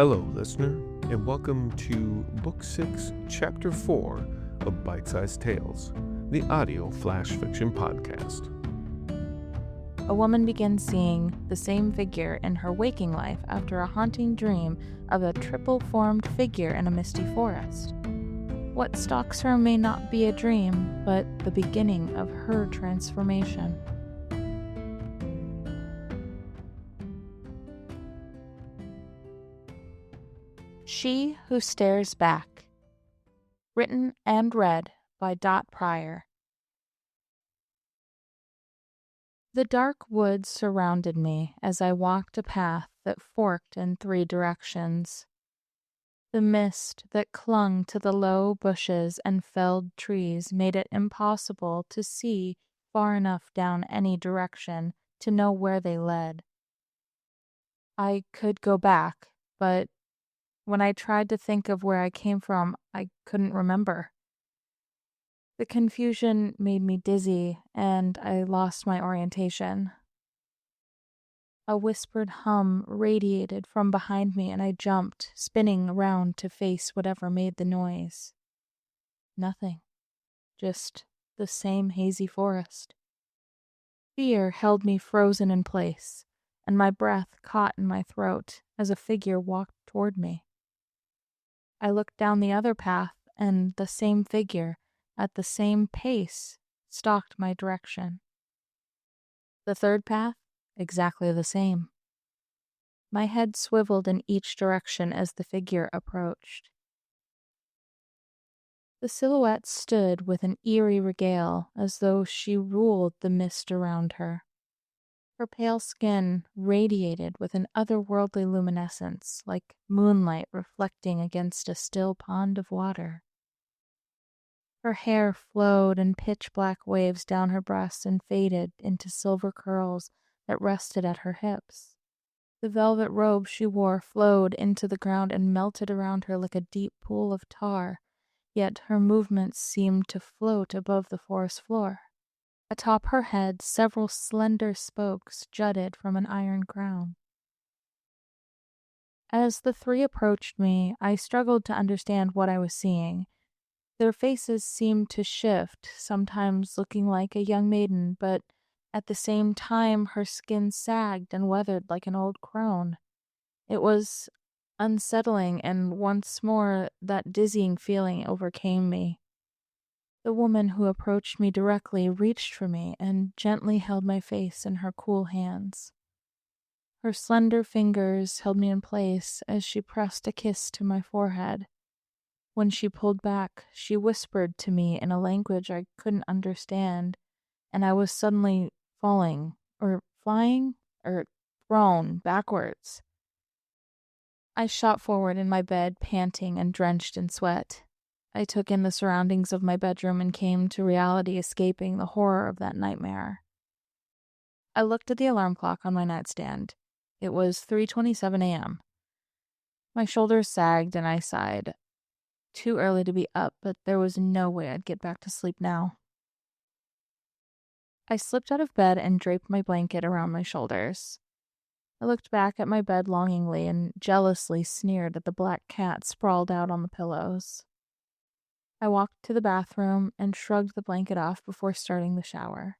Hello, listener, and welcome to Book 6, Chapter 4 of Bite-Sized Tales, the audio flash fiction podcast. A woman begins seeing the same figure in her waking life after a haunting dream of a triple-formed figure in a misty forest. What stalks her may not be a dream, but the beginning of her transformation. She Who Stares Back. Written and read by Dot Pryor. The dark woods surrounded me as I walked a path that forked in three directions. The mist that clung to the low bushes and felled trees made it impossible to see far enough down any direction to know where they led. I could go back, but when I tried to think of where I came from, I couldn't remember. The confusion made me dizzy, and I lost my orientation. A whispered hum radiated from behind me, and I jumped, spinning around to face whatever made the noise. Nothing. Just the same hazy forest. Fear held me frozen in place, and my breath caught in my throat as a figure walked toward me. I looked down the other path, and the same figure, at the same pace, stalked my direction. The third path, exactly the same. My head swiveled in each direction as the figure approached. The silhouette stood with an eerie regale, as though she ruled the mist around her. Her pale skin radiated with an otherworldly luminescence, like moonlight reflecting against a still pond of water. Her hair flowed in pitch-black waves down her breasts and faded into silver curls that rested at her hips. The velvet robe she wore flowed into the ground and melted around her like a deep pool of tar, yet her movements seemed to float above the forest floor. Atop her head, several slender spokes jutted from an iron crown. As the three approached me, I struggled to understand what I was seeing. Their faces seemed to shift, sometimes looking like a young maiden, but at the same time her skin sagged and weathered like an old crone. It was unsettling, and once more that dizzying feeling overcame me. The woman who approached me directly reached for me and gently held my face in her cool hands. Her slender fingers held me in place as she pressed a kiss to my forehead. When she pulled back, she whispered to me in a language I couldn't understand, and I was suddenly falling, or flying, or thrown backwards. I shot forward in my bed, panting and drenched in sweat. I took in the surroundings of my bedroom and came to reality, escaping the horror of that nightmare. I looked at the alarm clock on my nightstand. It was 3:27 a.m. My shoulders sagged and I sighed. Too early to be up, but there was no way I'd get back to sleep now. I slipped out of bed and draped my blanket around my shoulders. I looked back at my bed longingly and jealously sneered at the black cat sprawled out on the pillows. I walked to the bathroom and shrugged the blanket off before starting the shower.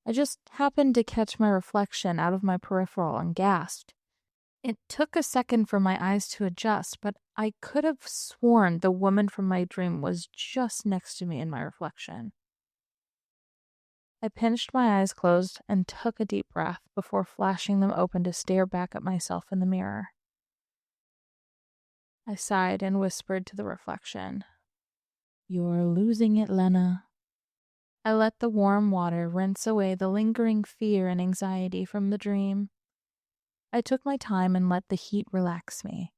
I just happened to catch my reflection out of my peripheral and gasped. It took a second for my eyes to adjust, but I could have sworn the woman from my dream was just next to me in my reflection. I pinched my eyes closed and took a deep breath before flashing them open to stare back at myself in the mirror. I sighed and whispered to the reflection, "You're losing it, Lena." I let the warm water rinse away the lingering fear and anxiety from the dream. I took my time and let the heat relax me.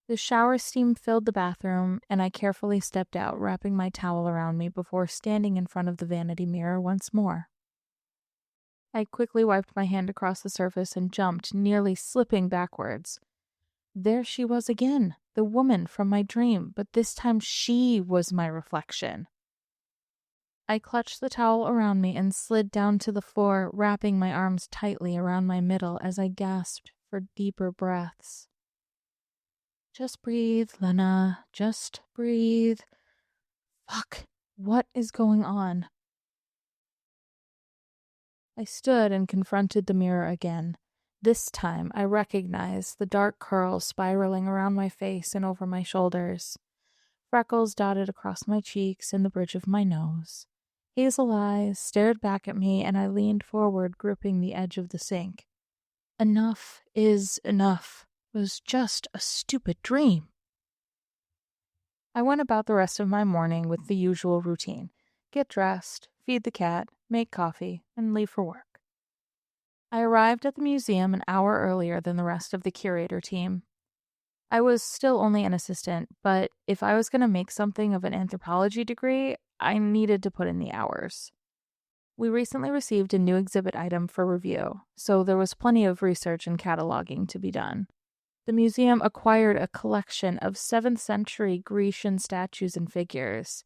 The shower steam filled the bathroom, and I carefully stepped out, wrapping my towel around me before standing in front of the vanity mirror once more. I quickly wiped my hand across the surface and jumped, nearly slipping backwards. There she was again, the woman from my dream, but this time she was my reflection. I clutched the towel around me and slid down to the floor, wrapping my arms tightly around my middle as I gasped for deeper breaths. Just breathe, Lena. Just breathe. Fuck. What is going on? I stood and confronted the mirror again. This time I recognized the dark curls spiraling around my face and over my shoulders. Freckles dotted across my cheeks and the bridge of my nose. Hazel eyes stared back at me, and I leaned forward, gripping the edge of the sink. Enough is enough. It was just a stupid dream. I went about the rest of my morning with the usual routine. Get dressed, feed the cat, make coffee, and leave for work. I arrived at the museum an hour earlier than the rest of the curator team. I was still only an assistant, but if I was going to make something of an anthropology degree, I needed to put in the hours. We recently received a new exhibit item for review, so there was plenty of research and cataloging to be done. The museum acquired a collection of 7th century Grecian statues and figures,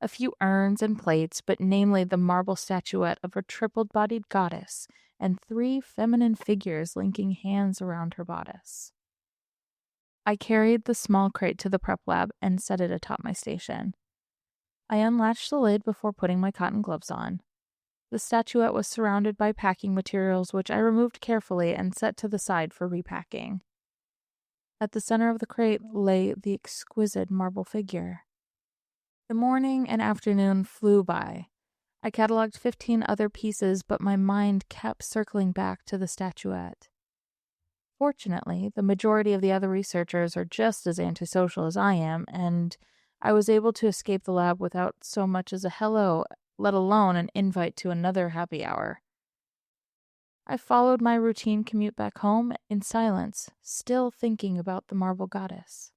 a few urns and plates, but namely the marble statuette of a triple-bodied goddess and 3 feminine figures linking hands around her bodice. I carried the small crate to the prep lab and set it atop my station. I unlatched the lid before putting my cotton gloves on. The statuette was surrounded by packing materials, which I removed carefully and set to the side for repacking. At the center of the crate lay the exquisite marble figure. The morning and afternoon flew by. I cataloged 15 other pieces, but my mind kept circling back to the statuette. Fortunately, the majority of the other researchers are just as antisocial as I am, and I was able to escape the lab without so much as a hello, let alone an invite to another happy hour. I followed my routine commute back home in silence, still thinking about the marble goddess.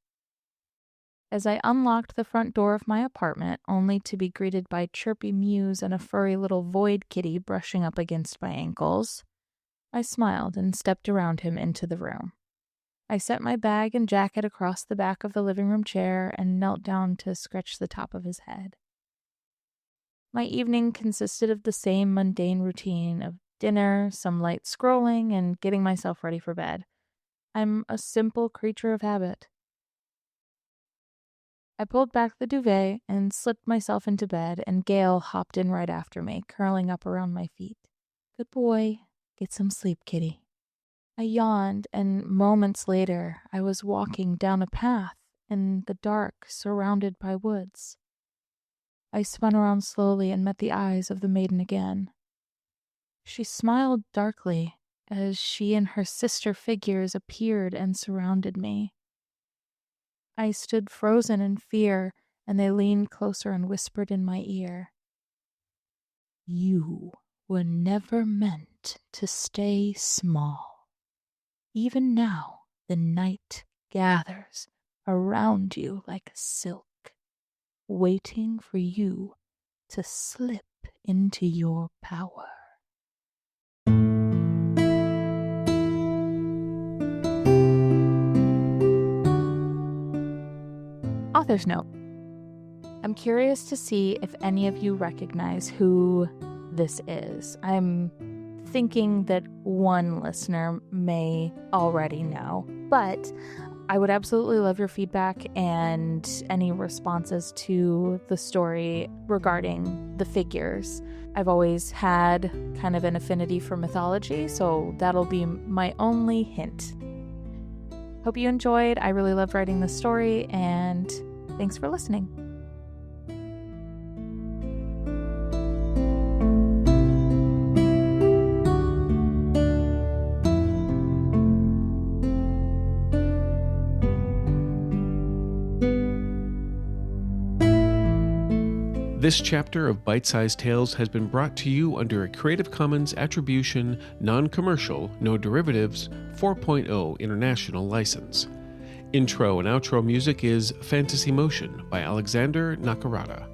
As I unlocked the front door of my apartment, only to be greeted by chirpy mews and a furry little void kitty brushing up against my ankles, I smiled and stepped around him into the room. I set my bag and jacket across the back of the living room chair and knelt down to scratch the top of his head. My evening consisted of the same mundane routine of dinner, some light scrolling, and getting myself ready for bed. I'm a simple creature of habit. I pulled back the duvet and slipped myself into bed, and Gail hopped in right after me, curling up around my feet. Good boy. Get some sleep, kitty. I yawned, and moments later, I was walking down a path in the dark, surrounded by woods. I spun around slowly and met the eyes of the maiden again. She smiled darkly as she and her sister figures appeared and surrounded me. I stood frozen in fear, and they leaned closer and whispered in my ear. You were never meant to stay small. Even now, the night gathers around you like a silk, waiting for you to slip into your power. Author's note. I'm curious to see if any of you recognize who this is. I'm thinking that one listener may already know, but I would absolutely love your feedback and any responses to the story regarding the figures. I've always had kind of an affinity for mythology, so that'll be my only hint. Hope you enjoyed. I really loved writing this story, and thanks for listening. This chapter of Bite-Sized Tales has been brought to you under a Creative Commons Attribution, Non-Commercial, No Derivatives 4.0 International License. Intro and outro music is Fantasy Motion by Alexander Nakarada.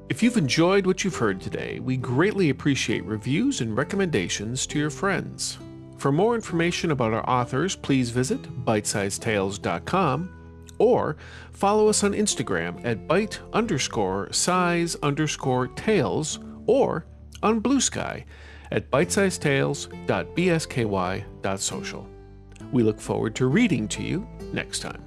If you've enjoyed what you've heard today, we greatly appreciate reviews and recommendations to your friends. For more information about our authors, please visit bitesizedtales.com or follow us on Instagram at bite_size_tales or on Blue Sky at bitesizedtales.bsky.social. We look forward to reading to you next time.